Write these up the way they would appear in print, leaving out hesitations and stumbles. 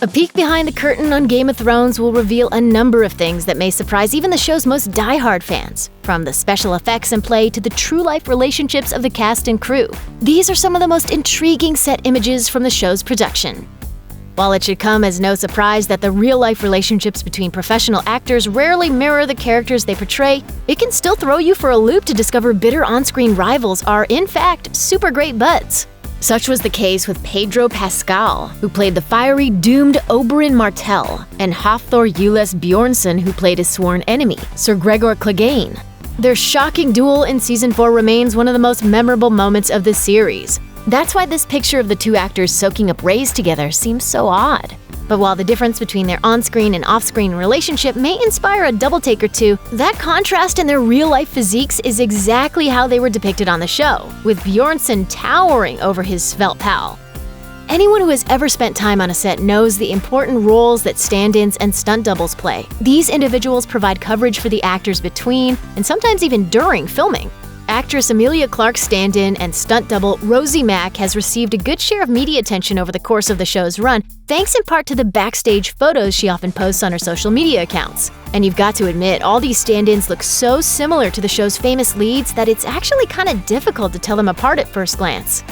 A peek behind the curtain on Game of Thrones will reveal a number of things that may surprise even the show's most diehard fans, from the special effects and play to the true-life relationships of the cast and crew. These are some of the most intriguing set images from the show's production. While it should come as no surprise that the real-life relationships between professional actors rarely mirror the characters they portray, it can still throw you for a loop to discover bitter on-screen rivals are, in fact, super great buds. Such was the case with Pedro Pascal, who played the fiery, doomed Oberyn Martell, and Hafthor Ules Bjornsson, who played his sworn enemy, Sir Gregor Clegane. Their shocking duel in Season 4 remains one of the most memorable moments of the series. That's why this picture of the two actors soaking up rays together seems so odd. But while the difference between their on-screen and off-screen relationship may inspire a double-take or two, that contrast in their real-life physiques is exactly how they were depicted on the show, with Bjornsson towering over his svelte pal. Anyone who has ever spent time on a set knows the important roles that stand-ins and stunt doubles play. These individuals provide coverage for the actors between, and sometimes even during, filming. Actress Emilia Clarke's stand-in and stunt double Rosie Mack has received a good share of media attention over the course of the show's run, thanks in part to the backstage photos she often posts on her social media accounts. And you've got to admit, all these stand-ins look so similar to the show's famous leads that it's actually kind of difficult to tell them apart at first glance.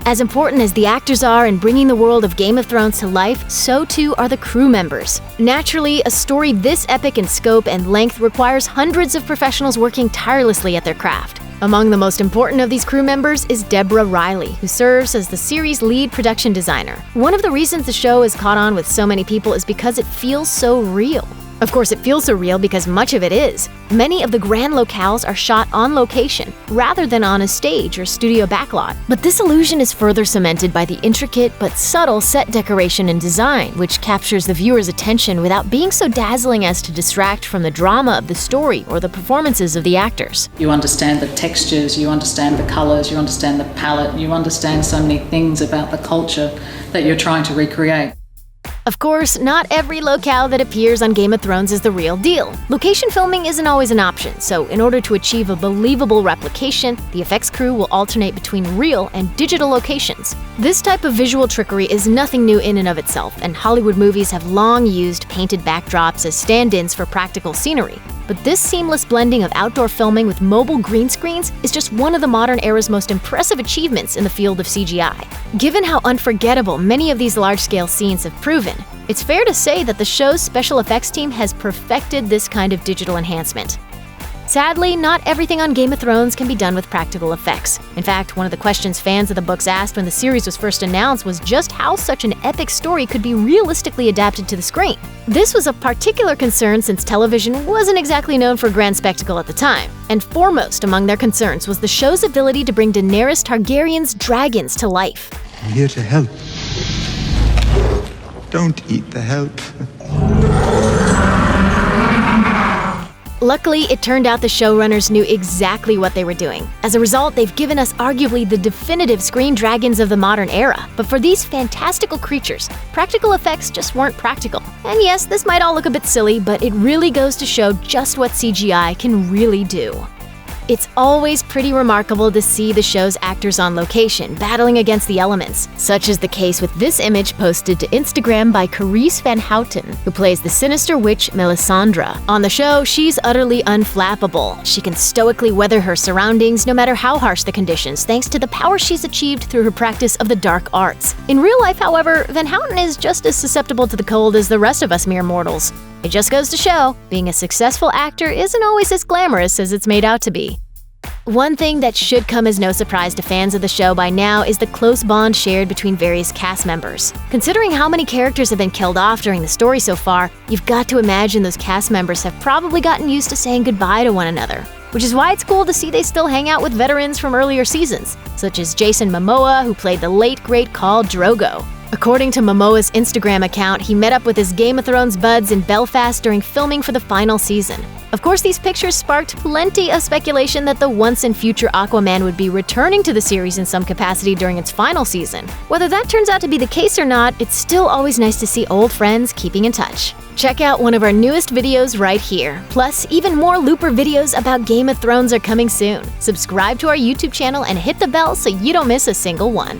As important as the actors are in bringing the world of Game of Thrones to life, so too are the crew members. Naturally, a story this epic in scope and length requires hundreds of professionals working tirelessly at their craft. Among the most important of these crew members is Deborah Riley, who serves as the series' lead production designer. One of the reasons the show has caught on with so many people is because it feels so real. Of course, it feels so real because much of it is. Many of the grand locales are shot on location, rather than on a stage or studio backlot. But this illusion is further cemented by the intricate but subtle set decoration and design, which captures the viewer's attention without being so dazzling as to distract from the drama of the story or the performances of the actors. You understand the textures, you understand the colors, you understand the palette, you understand so many things about the culture that you're trying to recreate. Of course, not every locale that appears on Game of Thrones is the real deal. Location filming isn't always an option, so in order to achieve a believable replication, the effects crew will alternate between real and digital locations. This type of visual trickery is nothing new in and of itself, and Hollywood movies have long used painted backdrops as stand-ins for practical scenery. But this seamless blending of outdoor filming with mobile green screens is just one of the modern era's most impressive achievements in the field of CGI. Given how unforgettable many of these large-scale scenes have proven, it's fair to say that the show's special effects team has perfected this kind of digital enhancement. Sadly, not everything on Game of Thrones can be done with practical effects. In fact, one of the questions fans of the books asked when the series was first announced was just how such an epic story could be realistically adapted to the screen. This was of particular concern since television wasn't exactly known for grand spectacle at the time, and foremost among their concerns was the show's ability to bring Daenerys Targaryen's dragons to life. I'm here to help. Don't eat the help. Luckily, it turned out the showrunners knew exactly what they were doing. As a result, they've given us arguably the definitive screen dragons of the modern era. But for these fantastical creatures, practical effects just weren't practical. And yes, this might all look a bit silly, but it really goes to show just what CGI can really do. It's always pretty remarkable to see the show's actors on location, battling against the elements. Such is the case with this image posted to Instagram by Carice Van Houten, who plays the sinister witch Melisandre. On the show, she's utterly unflappable. She can stoically weather her surroundings no matter how harsh the conditions, thanks to the power she's achieved through her practice of the dark arts. In real life, however, Van Houten is just as susceptible to the cold as the rest of us mere mortals. It just goes to show, being a successful actor isn't always as glamorous as it's made out to be. One thing that should come as no surprise to fans of the show by now is the close bond shared between various cast members. Considering how many characters have been killed off during the story so far, you've got to imagine those cast members have probably gotten used to saying goodbye to one another. Which is why it's cool to see they still hang out with veterans from earlier seasons, such as Jason Momoa, who played the late great Khal Drogo. According to Momoa's Instagram account, he met up with his Game of Thrones buds in Belfast during filming for the final season. Of course, these pictures sparked plenty of speculation that the once and future Aquaman would be returning to the series in some capacity during its final season. Whether that turns out to be the case or not, it's still always nice to see old friends keeping in touch. Check out one of our newest videos right here. Plus, even more Looper videos about Game of Thrones are coming soon. Subscribe to our YouTube channel and hit the bell so you don't miss a single one.